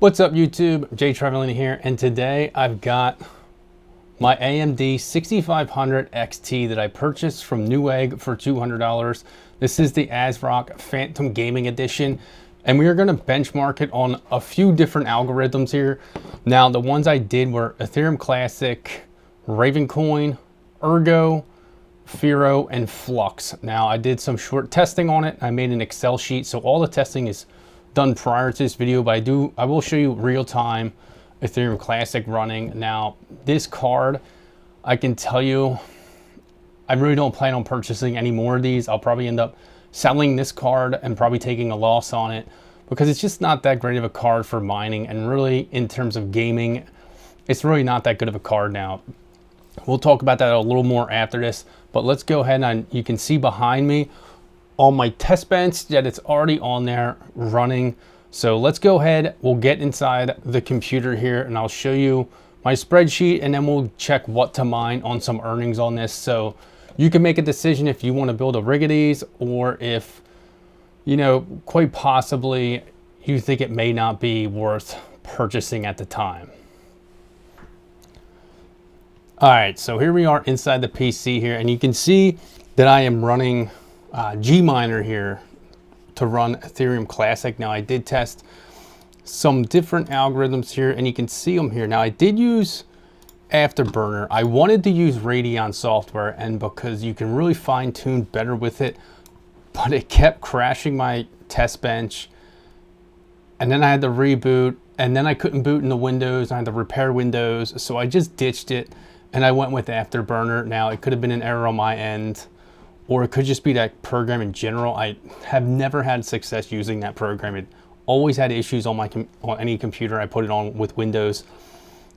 What's up YouTube? Jay Trevelyan here, and today I've got my AMD 6500 XT that I purchased from Newegg for $200. This is the ASRock Phantom Gaming Edition, and we are going to benchmark it on a few different algorithms here. Now, the ones I did were Ethereum Classic, Ravencoin, ERGO, FIRO, and FLUX. Now, I did some short testing on it. I made an Excel sheet, so all the testing is done prior to this video, but I will show you real-time Ethereum Classic running. Now, this card, I can tell you, I really don't plan on purchasing any more of these. I'll probably end up selling this card and probably taking a loss on it because it's just not that great of a card for mining, and really in terms of gaming, it's really not that good of a card. Now, we'll talk about that a little more after this, but let's go ahead and you can see behind me on my test bench that it's already on there running. So let's go ahead, we'll get inside the computer here and I'll show you my spreadsheet, and then we'll check what to mine on some earnings on this. So you can make a decision if you want to build a rig of these, or if, you know, quite possibly you think it may not be worth purchasing at the time. All right, so here we are inside the PC here, and you can see that I am running Gminer here to run Ethereum Classic. Now, I did test some different algorithms here, and you can see them here. Now, I did use Afterburner. I wanted to use Radeon software, and because you can really fine tune better with it, but it kept crashing my test bench, and then I had to reboot, and then I couldn't boot in the Windows. I had to repair Windows, so I just ditched it and I went with Afterburner. Now, it could have been an error on my end, or it could just be that program in general. I have never had success using that program. It always had issues on on any computer I put it on with Windows.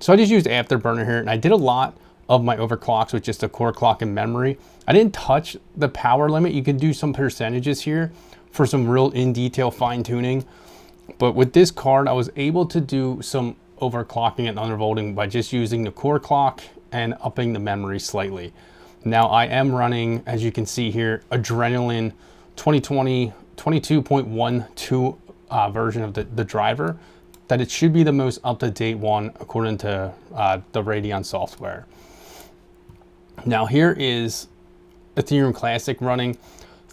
So I just used Afterburner here, and I did a lot of my overclocks with just a core clock and memory. I didn't touch the power limit. You could do some percentages here for some real in-detail fine-tuning. But with this card, I was able to do some overclocking and undervolting by just using the core clock and upping the memory slightly. Now, I am running, as you can see here, Adrenaline 2020 22.12 version of the driver, that it should be the most up-to-date one according to the Radeon software. Now, here is Ethereum Classic running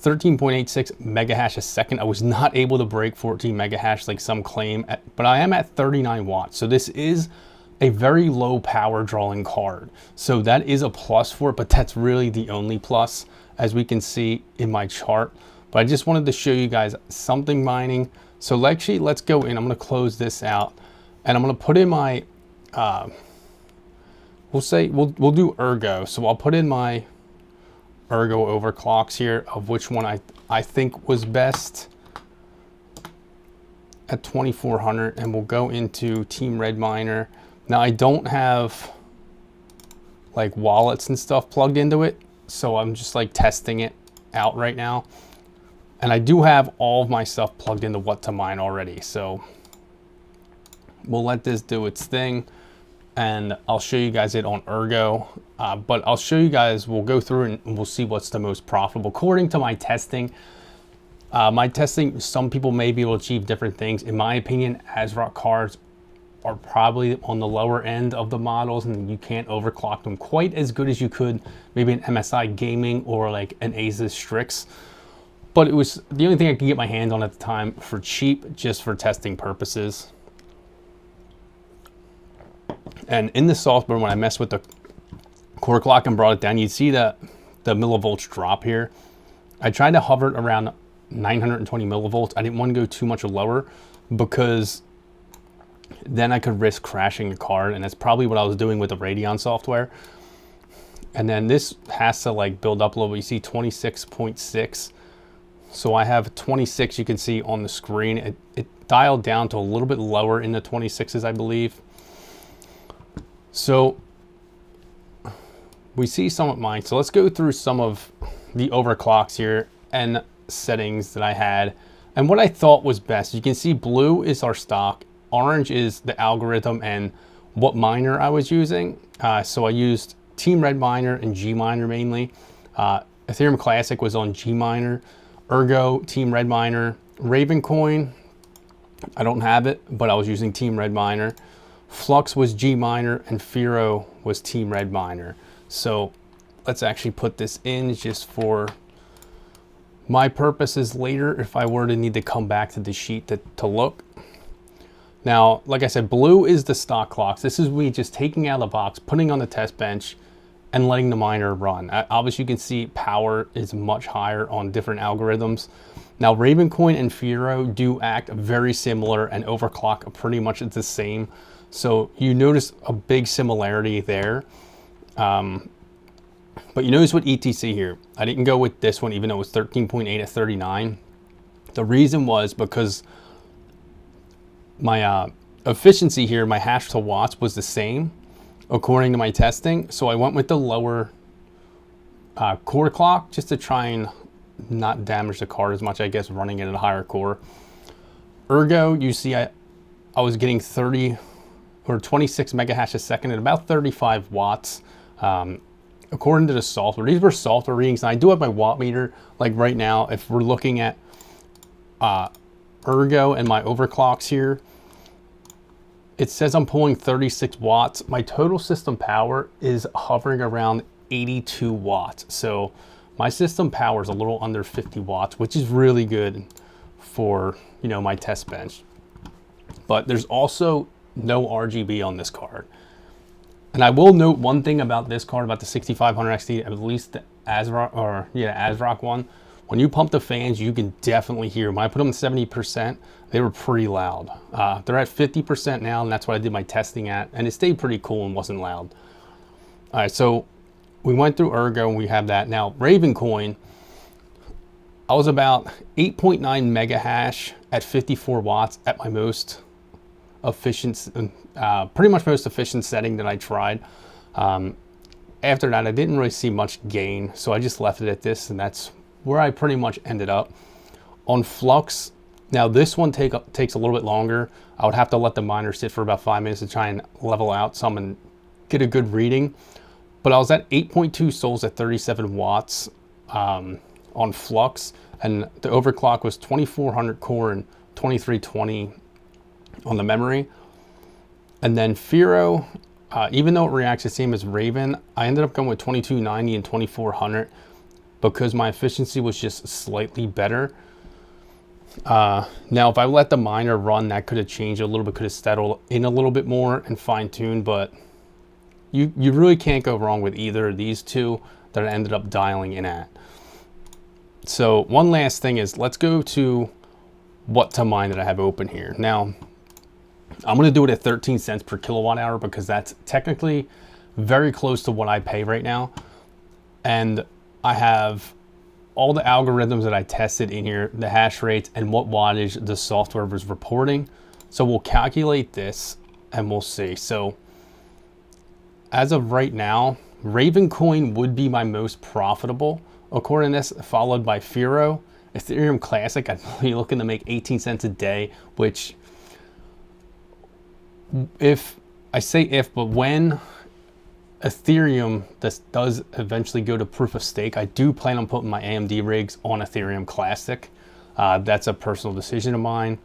13.86 megahash a second. I was not able to break 14 megahash like some claim, but I am at 39 watts. So this is a very low power drawing card. So that is a plus for it, but that's really the only plus, as we can see in my chart. But I just wanted to show you guys something mining. So actually, let's go in. I'm gonna close this out, and I'm gonna put in my, we'll do ERGO. So I'll put in my ERGO overclocks here, of which one I think was best at 2400, and we'll go into Team Red Miner. Now, I don't have like wallets and stuff plugged into it, so I'm just like testing it out right now. And I do have all of my stuff plugged into what to mine already, so we'll let this do its thing, and I'll show you guys it on ERGO. But I'll show you guys, we'll go through and we'll see what's the most profitable. According to my testing, some people may be able to achieve different things. In my opinion, ASRock cards are probably on the lower end of the models, and you can't overclock them quite as good as you could maybe an MSI Gaming or like an Asus Strix. But it was the only thing I could get my hand on at the time for cheap, just for testing purposes. And in the software, when I messed with the core clock and brought it down, you'd see the millivolts drop here. I tried to hover it around 920 millivolts. I didn't want to go too much lower because then I could risk crashing the card, and that's probably what I was doing with the Radeon software. And then this has to like build up a little bit. You see 26.6. So I have 26, you can see on the screen. It dialed down to a little bit lower in the 26s, I believe. So we see some of mine. So let's go through some of the overclocks here and settings that I had and what I thought was best. You can see blue is our stock, orange is the algorithm and what miner I was using. So I used Team Red Miner and Gminer mainly. Ethereum Classic was on Gminer. ERGO, Team Red Miner, Ravencoin, I don't have it, but I was using Team Red Miner. FLUX was G Miner and FIRO was Team Red Miner. So let's actually put this in just for my purposes later if I were to need to come back to the sheet to look. Now, like I said, blue is the stock clocks. This is me just taking out of the box, putting on the test bench, and letting the miner run. Obviously, you can see power is much higher on different algorithms. Now, Ravencoin and FIRO do act very similar and overclock pretty much the same. So you notice a big similarity there. But you notice with ETC here, I didn't go with this one even though it was 13.8 at 39. The reason was because my efficiency here, my hash to watts was the same according to my testing. So I went with the lower core clock just to try and not damage the card as much, I guess, running it at a higher core. ERGO, you see I was getting 30 or 26 megahash a second at about 35 watts. According to the software, these were software readings. And I do have my watt meter. Like right now, if we're looking at ERGO and my overclocks here, it says I'm pulling 36 watts. My total system power is hovering around 82 watts. So my system power is a little under 50 watts, which is really good for, you know, my test bench. But there's also no RGB on this card. And I will note one thing about this card, about the 6500 XT, at least the ASRock one. When you pump the fans, you can definitely hear. When I put them at 70%, they were pretty loud. They're at 50% now, and that's what I did my testing at. And it stayed pretty cool and wasn't loud. All right, so we went through ERGO, and we have that. Now, Ravencoin, I was about 8.9 mega hash at 54 watts at my most efficient, pretty much most efficient setting that I tried. After that, I didn't really see much gain, so I just left it at this, and that's where I pretty much ended up. On FLUX, now this one takes a little bit longer. I would have to let the miner sit for about 5 minutes to try and level out some and get a good reading. But I was at 8.2 souls at 37 watts on FLUX, and the overclock was 2400 core and 2320 on the memory. And then FIRO, even though it reacts the same as Raven, I ended up going with 2290 and 2400 because my efficiency was just slightly better. Now, if I let the miner run, that could have changed a little bit, could have settled in a little bit more and fine-tuned, but you really can't go wrong with either of these two that I ended up dialing in at. So one last thing is, let's go to what to mine that I have open here. Now, I'm going to do it at 13 cents per kilowatt hour because that's technically very close to what I pay right now. And I have all the algorithms that I tested in here, the hash rates and what wattage the software was reporting. So we'll calculate this and we'll see. So as of right now, Ravencoin would be my most profitable according to this, followed by FIRO. Ethereum Classic, I'd be looking to make 18 cents a day, which, if I say if, but when Ethereum does eventually go to proof of stake, I do plan on putting my AMD rigs on Ethereum Classic. That's a personal decision of mine.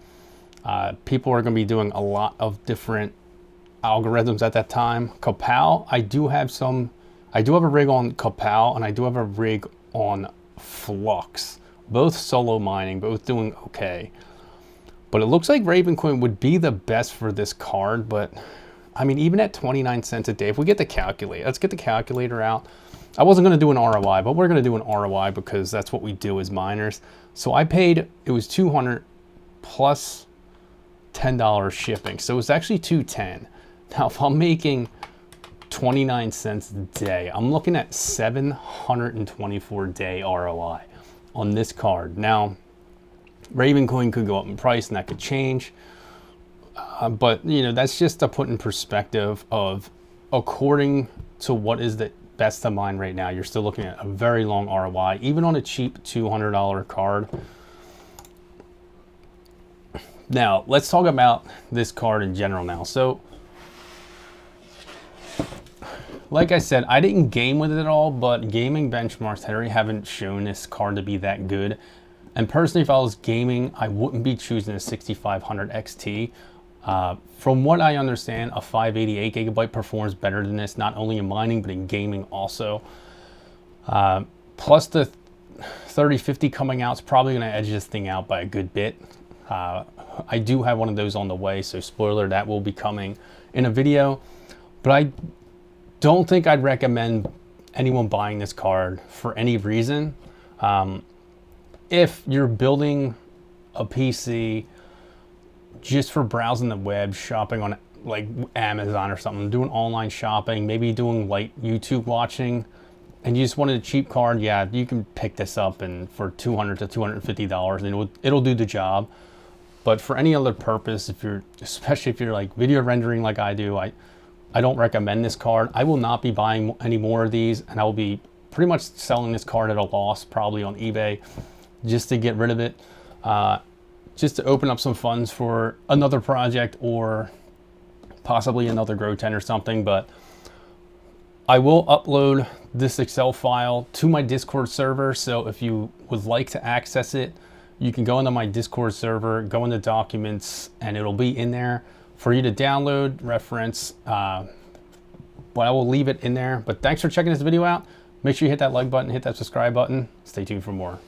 People are going to be doing a lot of different algorithms at that time. Copal, I do have a rig on Copal, and I do have a rig on FLUX. Both solo mining, both doing okay. But it looks like Ravencoin would be the best for this card, but I mean, even at 29 cents a day, if we get the calculator, let's get the calculator out. I wasn't going to do an ROI, but we're going to do an ROI because that's what we do as miners. So I paid, it was $200 plus $10 shipping. So it was actually $210. Now, if I'm making 29 cents a day, I'm looking at 724 day ROI on this card. Now, Ravencoin could go up in price and that could change. But, you know, that's just to put in perspective of according to what is the best to mine right now. You're still looking at a very long ROI, even on a cheap $200 card. Now, let's talk about this card in general now. So, like I said, I didn't game with it at all, but gaming benchmarks haven't shown this card to be that good. And personally, if I was gaming, I wouldn't be choosing a 6500 XT. From what I understand, a 588 gigabyte performs better than this, not only in mining, but in gaming also. Plus the 3050 coming out is probably going to edge this thing out by a good bit. I do have one of those on the way, so spoiler, that will be coming in a video. But I don't think I'd recommend anyone buying this card for any reason. If you're building a PC just for browsing the web, shopping on like Amazon or something, doing online shopping, maybe doing like YouTube watching, and you just wanted a cheap card, yeah, you can pick this up and for $200 to $250 and it'll do the job. But for any other purpose, especially if you're like video rendering like I do, I don't recommend this card. I will not be buying any more of these, and I will be pretty much selling this card at a loss, probably on eBay, just to get rid of it, just to open up some funds for another project or possibly another Grow 10 or something. But I will upload this Excel file to my Discord server, so if you would like to access it, you can go into my Discord server, go into documents, and it'll be in there for you to download, reference. But I will leave it in there. But thanks for checking this video out. Make sure you hit that like button, hit that subscribe button. Stay tuned for more.